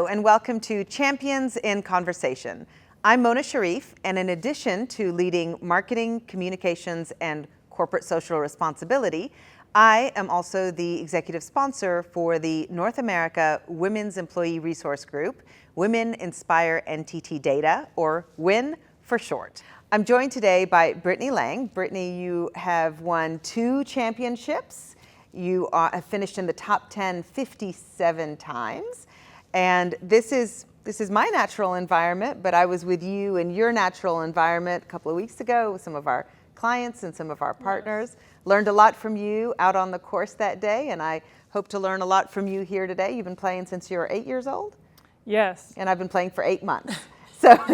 and welcome to Champions in Conversation. I'm Mona Charif, and in addition to leading marketing, communications, and corporate social responsibility, I am also the executive sponsor for the North America Women's Employee Resource Group, Women Inspire NTT Data, or WIN for short. I'm joined today by Brittany Lang. Brittany, you have won 2 championships. You have finished in the top 10 57 times. And this is my natural environment, but I was with you in your natural environment a couple of weeks ago with some of our clients and some of our partners. Yes. Learned a lot from you out on the course that day, and I hope to learn a lot from you here today. You've been playing since you were 8 years old? Yes. And I've been playing for 8 months.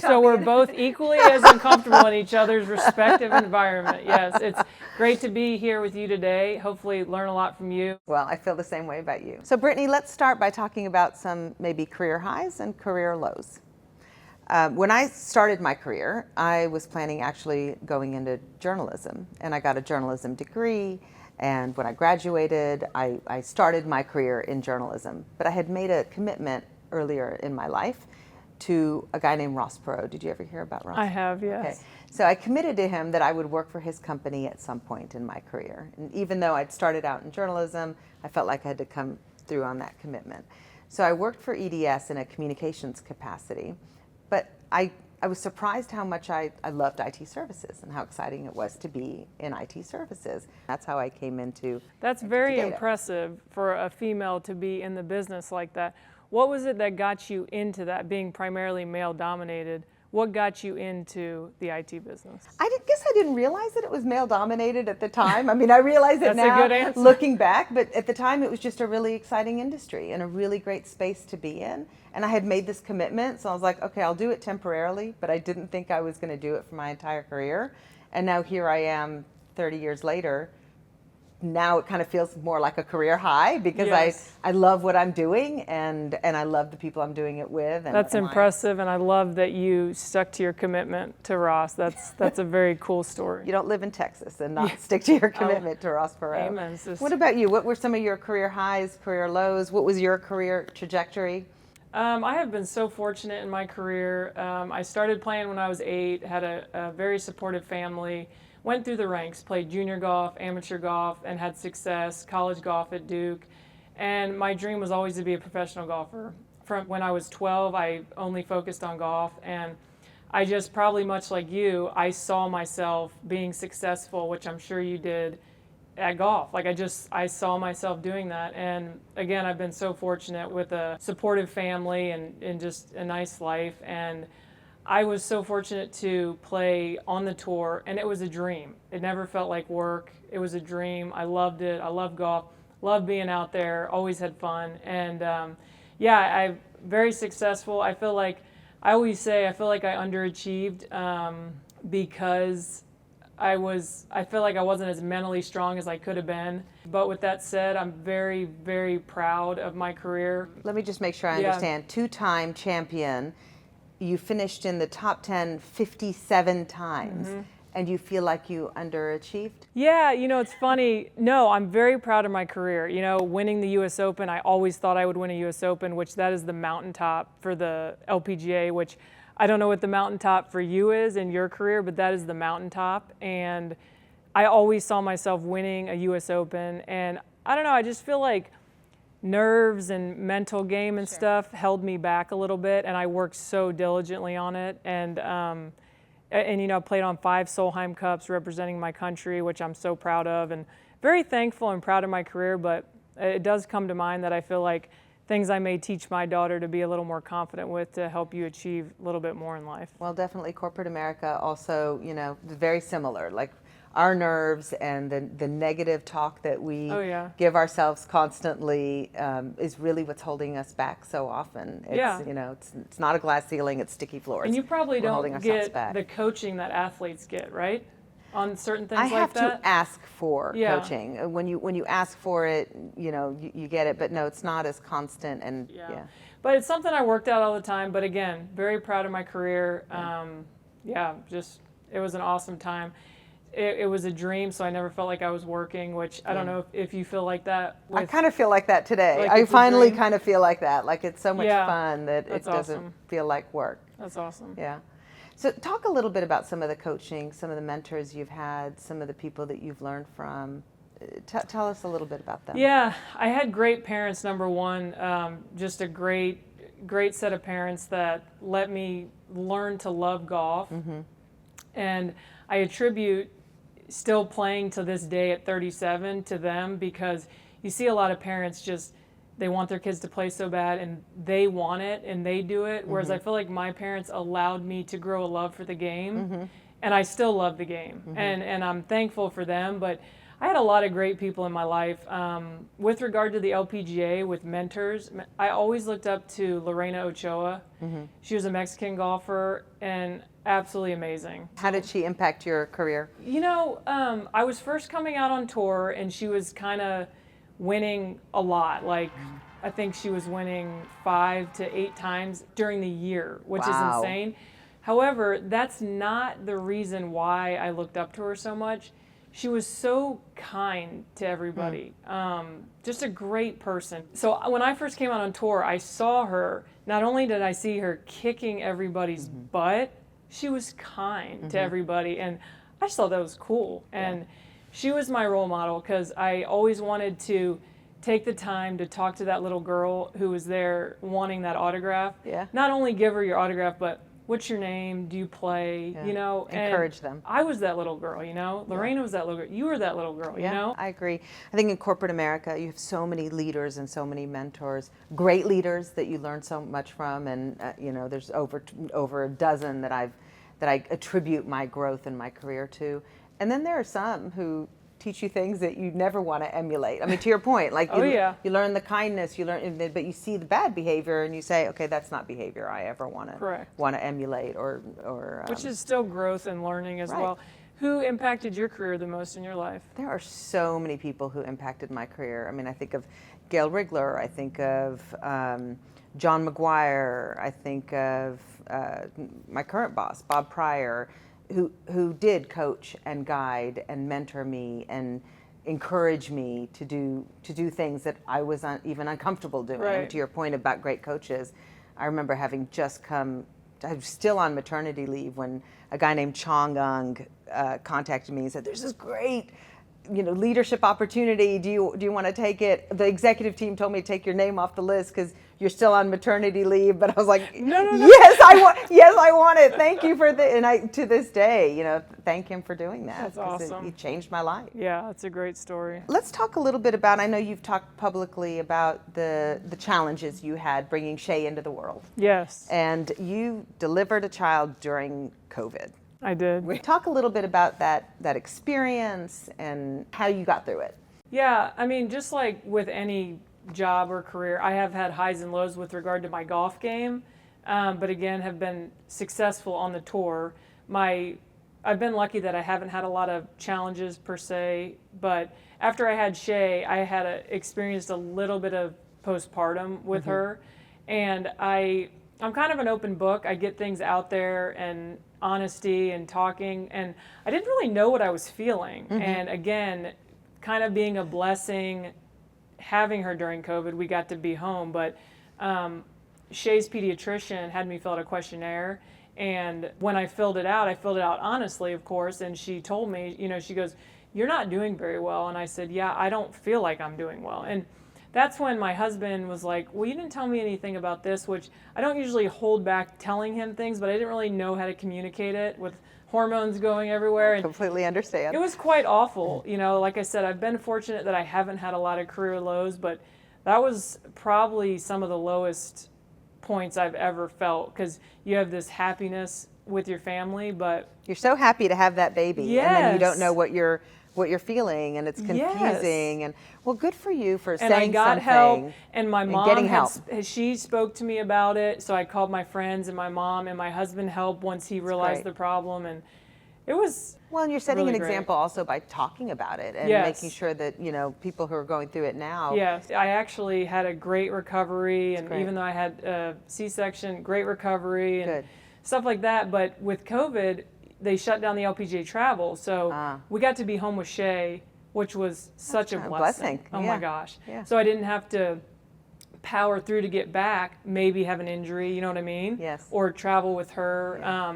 So we're both equally as uncomfortable in each other's respective environment. Yes, it's great to be here with you today. Hopefully learn a lot from you. Well, I feel the same way about you. So Brittany, let's start by talking about some maybe career highs and career lows. When I started my career, I was planning actually going into journalism, and I got a journalism degree. And when I graduated, I started my career in journalism. But I had made a commitment earlier in my life to a guy named Ross Perot. Did you ever hear about Ross? I have, yes. Okay. So I committed to him that I would work for his company at some point in my career. And even though I'd started out in journalism, I felt like I had to come through on that commitment. So I worked for EDS in a communications capacity, but I was surprised how much I loved IT services and how exciting it was to be in IT services. That's how I came into That's very impressive for a female to be in the business like that. What was it that got you into that, being primarily male-dominated? What got you into the IT business? I guess I didn't realize that it was male-dominated at the time. I mean, I realize it That's now, a good answer. looking back, but at the time it was just a really exciting industry and a really great space to be in. And I had made this commitment, so I was like, okay, I'll do it temporarily, but I didn't think I was going to do it for my entire career. And now here I am 30 years later. Now it kind of feels more like a career high because yes. I love what I'm doing and I love the people I'm doing it with. That's impressive, and I love that you stuck to your commitment to Ross. That's a very cool story. You don't live in Texas and not stick to your commitment to Ross Perot. Amen. What about you? What were some of your career highs, career lows? What was your career trajectory? I have been so fortunate in my career. I started playing when I was 8, had a very supportive family. Went through the ranks, played junior golf, amateur golf, and had success, college golf at Duke. And my dream was always to be a professional golfer. From when I was 12, I only focused on golf. And I just, probably much like you, I saw myself being successful, which I'm sure you did, at golf. Like I saw myself doing that. And again, I've been so fortunate with a supportive family and just a nice life. And I was so fortunate to play on the tour, and it was a dream. It never felt like work. It was a dream. I loved it. I love golf, loved being out there, always had fun. And I'm very successful. I feel like, I always say, I feel like I underachieved because I feel like I wasn't as mentally strong as I could have been. But with that said, I'm very, very proud of my career. Let me just make sure I understand. 2-time champion. You finished in the top 10 57 times, and you feel like you underachieved? Yeah, it's funny. No, I'm very proud of my career. Winning the U.S. Open, I always thought I would win a U.S. Open, which that is the mountaintop for the LPGA, which I don't know what the mountaintop for you is in your career, but that is the mountaintop. And I always saw myself winning a U.S. Open, and I don't know, I just feel like nerves and mental game and stuff held me back a little bit, and I worked so diligently on it. And I played on 5 Solheim Cups representing my country, which I'm so proud of, and very thankful and proud of my career. But it does come to mind that I feel like things I may teach my daughter to be a little more confident with to help you achieve a little bit more in life. Well, definitely corporate America also, very similar. Like our nerves and the negative talk that we give ourselves constantly is really what's holding us back so often. It's not a glass ceiling, it's sticky floors. And you probably don't get the coaching that athletes get, right? On certain things like that? I have to ask for coaching. When you ask for it, you get it, but no, it's not as constant. And But it's something I worked out all the time. But again, very proud of my career. It was an awesome time. it was a dream, so I never felt like I was working, which I don't know if you feel like that. I kind of feel like that today. Like I it's a finally dream? kind of feel like that. Like it's so much Yeah, fun that it that's doesn't awesome. feel like work. That's awesome. Yeah. So talk a little bit about some of the coaching, some of the mentors you've had, some of the people that you've learned from. Tell us a little bit about them. Yeah, I had great parents, number one, just a great set of parents that let me learn to love golf. And I attribute still playing to this day at 37 to them, because you see a lot of parents just, they want their kids to play so bad and they want it and they do it. Whereas I feel like my parents allowed me to grow a love for the game, and I still love the game. And I'm thankful for them. But I had a lot of great people in my life. With regard to the LPGA, with mentors, I always looked up to Lorena Ochoa. She was a Mexican golfer and absolutely amazing. How did she impact your career? You know, I was first coming out on tour and she was kind of winning a lot. Like, I think she was winning 5 to 8 times during the year, which is insane. However, that's not the reason why I looked up to her so much. She was so kind to everybody, just a great person. So when I first came out on tour, I saw her, not only did I see her kicking everybody's butt, she was kind to everybody, and I just thought that was cool. And she was my role model, because I always wanted to take the time to talk to that little girl who was there wanting that autograph. Yeah. Not only give her your autograph, but what's your name? Do you play? You know, encourage them. I was that little girl, you know. Lorena was that little girl. You were that little girl, you know. I agree. I think in corporate America, you have so many leaders and so many mentors, great leaders that you learn so much from, and you know, there's over a dozen that I attribute my growth in my career to. And then there are some who teach you things that you never want to emulate. I mean, to your point, like you learn the kindness, but you see the bad behavior and you say, okay, that's not behavior I ever want to emulate or which is still growth and learning as well. Who impacted your career the most in your life? There are so many people who impacted my career. I mean, I think of Gail Rigler, I think of John McGuire, I think of my current boss, Bob Pryor, who did coach and guide and mentor me and encourage me to do things that I was even uncomfortable doing. Right. And to your point about great coaches, I remember having just come, I was still on maternity leave when a guy named Chong Ung contacted me and said, "There's this great, you know, leadership opportunity. Do you want to take it?" The executive team told me to take your name off the list because you're still on maternity leave. But I was like, no. Yes, I want it. Thank you for and I, to this day, you know, thank him for doing that. That's awesome. He changed my life. Yeah, that's a great story. Let's talk a little bit about, I know you've talked publicly about the challenges you had bringing Shay into the world. Yes. And you delivered a child during COVID. I did. Talk a little bit about that experience and how you got through it. Yeah, I mean, just like with any job or career, I have had highs and lows with regard to my golf game, but again, have been successful on the tour. I've been lucky that I haven't had a lot of challenges per se, but after I had Shay, I had experienced a little bit of postpartum with her, and I'm kind of an open book. I get things out there and honesty and talking, and I didn't really know what I was feeling. And again, kind of being a blessing having her during COVID, we got to be home, but Shay's pediatrician had me fill out a questionnaire, and when I filled it out honestly, of course, and she told me, you know, she goes, "You're not doing very well." And I said, "Yeah, I don't feel like I'm doing well." And that's when my husband was like, "Well, you didn't tell me anything about this," which I don't usually hold back telling him things, but I didn't really know how to communicate it with hormones going everywhere. And completely understand. it was quite awful. You know, like I said, I've been fortunate that I haven't had a lot of career lows, but that was probably some of the lowest points I've ever felt, because you have this happiness with your family, but you're so happy to have that baby, yes, and then you don't know what you're feeling, and it's confusing. Yes. And well, good for you for and saying I got something. help, and my mom getting help. She spoke to me about it, so I called my friends and my mom, and my husband helped once he realized the problem, and it was well, and you're setting really an great. example also by talking about it and Yes. making sure that, you know, people who are going through it now. Yes, I actually had a great recovery, and great. even though I had a C-section, great recovery and Good. stuff like that. But with COVID, they shut down the LPGA travel. So we got to be home with Shay, which was such a blessing. Oh my gosh. Yeah. So I didn't have to power through to get back, maybe have an injury, you know what I mean? Yes. Or travel with her. Yeah.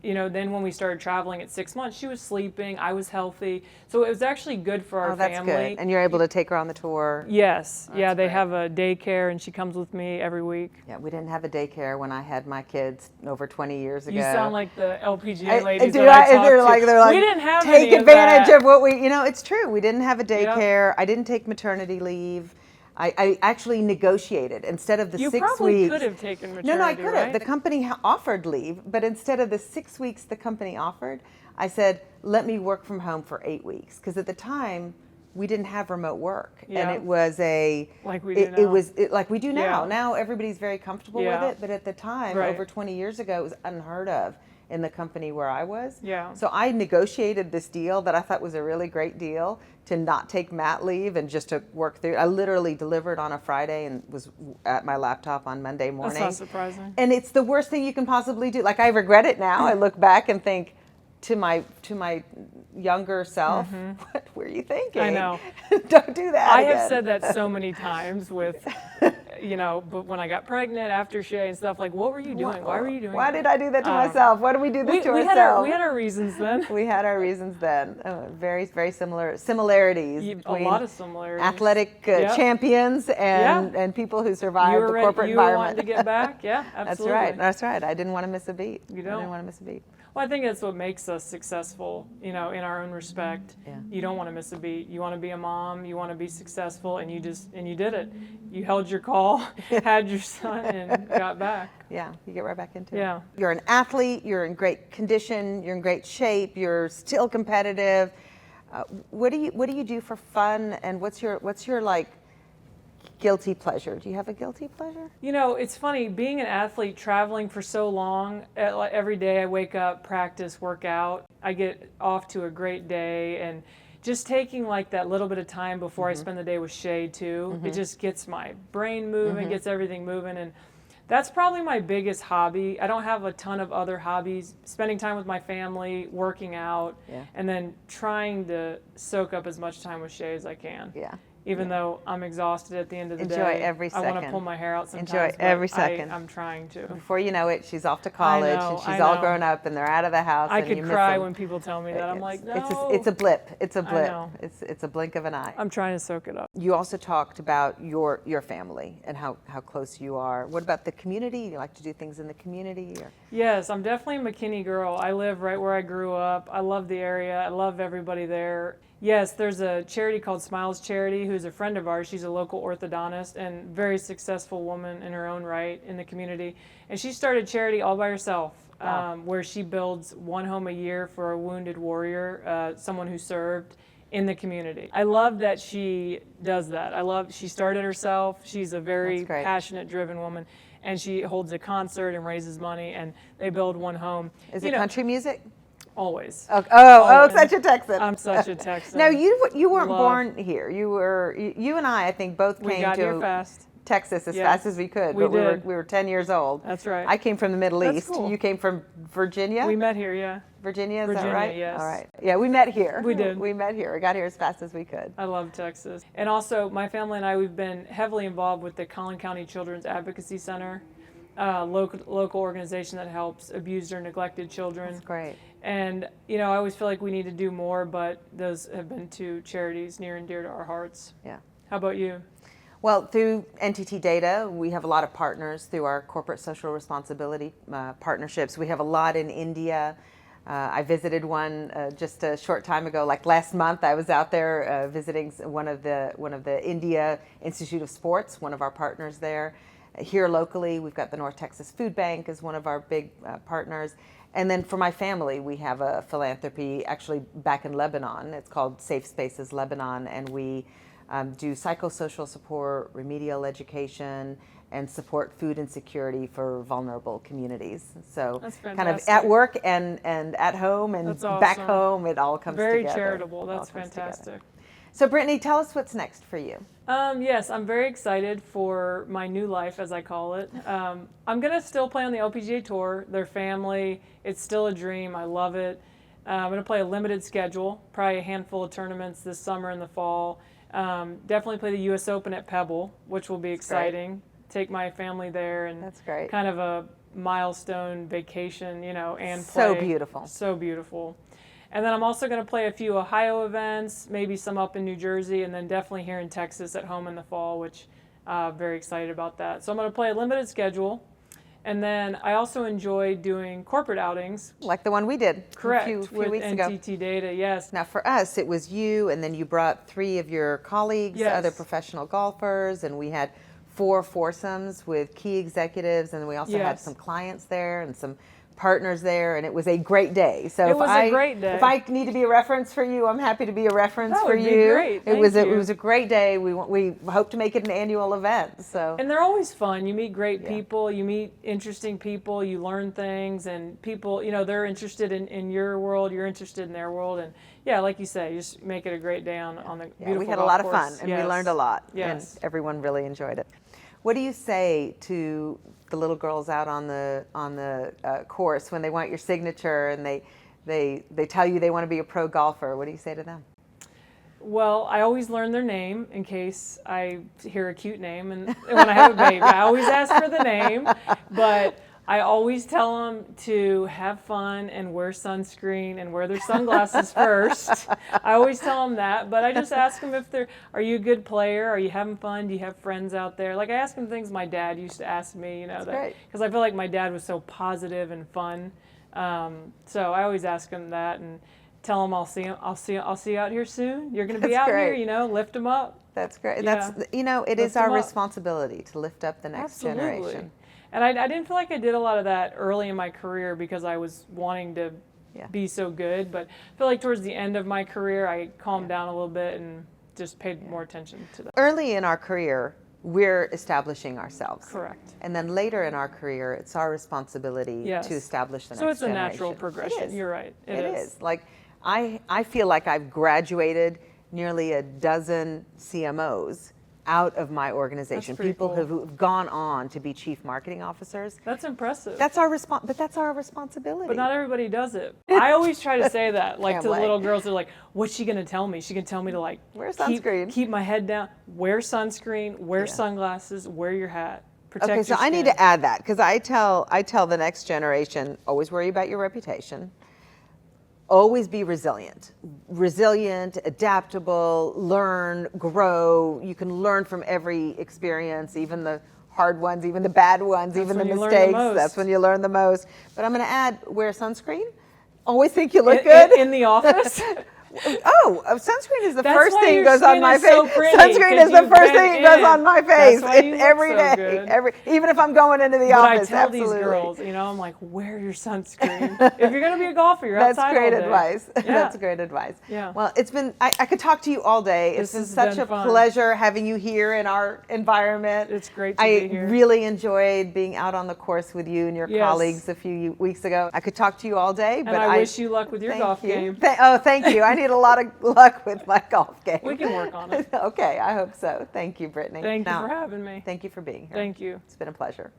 You know, then when we started traveling at 6 months, she was sleeping, I was healthy. So it was actually good for our that's family. Good. And you're able to take her on the tour? Yes. Yeah, they great. have a daycare and she comes with me every week. Yeah, we didn't have a daycare when I had my kids over 20 years ago. You sound like the LPGA ladies they're that I talked to. Like, we didn't have take any advantage of, of what we, you know, it's true. We didn't have a daycare. I didn't take maternity leave. I actually negotiated instead of the 6 weeks. You probably could have taken maternity, No, I could have. right? The company offered leave, but instead of the 6 weeks the company offered, I said, let me work from home for 8 weeks. Because at the time, we didn't have remote work. Yeah. And it was like we do now. It was like we do now. Yeah. Now everybody's very comfortable with it. But at the time, Right. over 20 years ago, it was unheard of in the company where I was. Yeah. So I negotiated this deal that I thought was a really great deal to not take mat leave and just to work through. I literally delivered on a Friday and was at my laptop on Monday morning. That's not surprising. And it's the worst thing you can possibly do. Like, I regret it now. I look back and think to my younger self, what were you thinking? I know. Don't do that I again. have said that so many times with, you know, but when I got pregnant, after Shay and stuff, like, what were you doing? Why were you doing Why that? did I do that to myself? Why did we do this to we ourselves? we had our reasons then. We had our reasons then. Very, very similar similarities. A between lot of similarities. Athletic champions and people who survived the corporate environment. You wanted to get back? Yeah, absolutely. That's right. I didn't want to miss a beat. You don't. I didn't want to miss a beat. Well, I think that's what makes us successful, you know, in our own respect. Yeah. You don't want to miss a beat. You want to be a mom, you want to be successful, and you did it. You held your call, had your son, and got back. Yeah, you get right back into it. Yeah. You're an athlete, you're in great condition, you're in great shape, you're still competitive. What do you do for fun, and what's your like guilty pleasure? Do you have a guilty pleasure? You know, it's funny, being an athlete, traveling for so long, every day I wake up, practice, work out, I get off to a great day, and just taking like that little bit of time before I spend the day with Shay too, it just gets my brain moving, gets everything moving, and that's probably my biggest hobby. I don't have a ton of other hobbies. Spending time with my family, working out, and then trying to soak up as much time with Shay as I can. Yeah. Even though I'm exhausted at the end of the day. Enjoy every second. I want to pull my hair out sometimes. Enjoy every second. I'm trying to. Before you know it, she's off to college and she's all grown up and they're out of the house. I and could you miss cry them. when people tell me that. I'm like, no. It's a blip. It's a blip. I know. It's a blink of an eye. I'm trying to soak it up. You also talked about your family and how close you are. What about the community? You like to do things in the community? Or? Yes, I'm definitely a McKinney girl. I live right where I grew up. I love the area. I love everybody there. Yes, there's a charity called Smiles Charity who's a friend of ours. She's a local orthodontist and very successful woman in her own right in the community. And she started charity all by herself, where she builds one home a year for a wounded warrior, someone who served in the community. I love that she does that. She started herself. She's a very passionate, driven woman. And she holds a concert and raises money, and they build one home. Is it country music? Always. Oh, such a Texan. I'm such a Texan. No, you weren't born here. You and I think both came to Texas as fast as we could. We were 10 years old. That's right. I came from the Middle East. Cool. You came from Virginia? We met here, yeah. Virginia, is that right? Yes. All right. Yeah, we met here. We did. We met here. We got here as fast as we could. I love Texas. And also, my family and I, we've been heavily involved with the Collin County Children's Advocacy Center, local organization that helps abused or neglected children. That's great. And, you know, I always feel like we need to do more, but those have been two charities near and dear to our hearts. Yeah. How about you? Well, through NTT Data, we have a lot of partners through our corporate social responsibility partnerships. We have a lot in India. I visited one just a short time ago, like last month. I was out there visiting one of the India Institute of Sports, one of our partners there. Here locally, we've got the North Texas Food Bank as one of our big partners. And then for my family, we have a philanthropy actually back in Lebanon. It's called Safe Spaces Lebanon, and we do psychosocial support, remedial education, and support food insecurity for vulnerable communities. So kind of at work and at home and back home, it all comes together. Very charitable. That's fantastic. So Brittany, tell us what's next for you. Yes, I'm very excited for my new life, as I call it. I'm going to still play on the LPGA Tour. Their family, it's still a dream. I love it. I'm going to play a limited schedule, probably a handful of tournaments this summer and the fall. Definitely play the U.S. Open at Pebble, which will be exciting. Take my family there and That's great. Kind of a milestone vacation, and play. So beautiful. So beautiful. And then I'm also going to play a few Ohio events, maybe some up in New Jersey, and then definitely here in Texas at home in the fall, which I'm very excited about that. So I'm going to play a limited schedule. And then I also enjoy doing corporate outings. Like the one we did Correct, a few with weeks ago. NTT Data, yes. Now for us, it was you, and then you brought 3 of your colleagues, Yes. other professional golfers, and we had 4 foursomes with key executives, and we also had Yes. some clients there and some partners there, and it was a great day. So It was a great day. If I need to be a reference for you, I'm happy to be a reference That for would be you. great. It was Thank it you. was a great day. We hope to make it an annual event. So And they're always fun. You meet great people, you meet interesting people, you learn things, and people, they're interested in your world, you're interested in their world, and yeah, like you say, you just make it a great day on the beautiful we had a golf lot of course. fun, and Yes. we learned a lot, Yes. and everyone really enjoyed it. What do you say to the little girls out on the course when they want your signature and they tell you they want to be a pro golfer? What do you say to them? Well, I always learn their name in case I hear a cute name, and when I have a baby, I always ask for the name, but I always tell them to have fun and wear sunscreen and wear their sunglasses first. I always tell them that, but I just ask them if are you a good player? Are you having fun? Do you have friends out there? Like I ask them things my dad used to ask me, because I feel like my dad was so positive and fun. So I always ask them that and tell them I'll see you out here soon. You're going to be That's out great. here, lift them up. That's great. Yeah. That's it is Lift 'em our up. responsibility to lift up the next Absolutely. generation. And I didn't feel like I did a lot of that early in my career because I was wanting to be so good. But I feel like towards the end of my career, I calmed down a little bit and just paid more attention to that. Early in our career, we're establishing ourselves. Correct. And then later in our career, it's our responsibility Yes. to establish the So next it's a generation. natural progression. It is. You're right. It is. Like I feel like I've graduated nearly a dozen CMOs out of my organization. That's pretty People cool. who've gone on to be chief marketing officers. That's impressive. That's our but that's our responsibility. But not everybody does it. I always try to say that, like Can't to the wait. little girls. They're like, "What's she gonna tell me? She gonna tell me to like Wear sunscreen. keep my head down, wear sunscreen, wear sunglasses, wear your hat, protect Okay, so your I need skin." to add that because I tell the next generation, always worry about your reputation. Always be resilient, adaptable, learn, grow. You can learn from every experience, even the hard ones, even the bad ones, even the when you learn the mistakes. most. That's when you learn the most. But I'm going to add, wear sunscreen. Always think you look In- good. in the office. Sunscreen is the That's first why thing your goes on skin my is face. so pretty, Sunscreen 'cause is the you first bend thing that goes in. on my face That's why you look every so day. good. Even if I'm going into the But I office. tell Absolutely. these girls, I'm like, wear your sunscreen. If you're going to be a golfer, you're That's outside great all day. advice. Yeah. That's great advice. Yeah. Well, it's been, I could talk to you all day. It's This been has such been a fun. pleasure having you here in our environment. It's great to I be here. really enjoyed being out on the course with you and your Yes. colleagues a few weeks ago. I could talk to you all day, but And I wish you luck with your thank golf you. game. Thank you. I need a lot of luck with my golf game. We can work on it. Okay, I hope so. Thank you, Brittany. Thank you Now, for having me. Thank you for being here. Thank you. It's been a pleasure.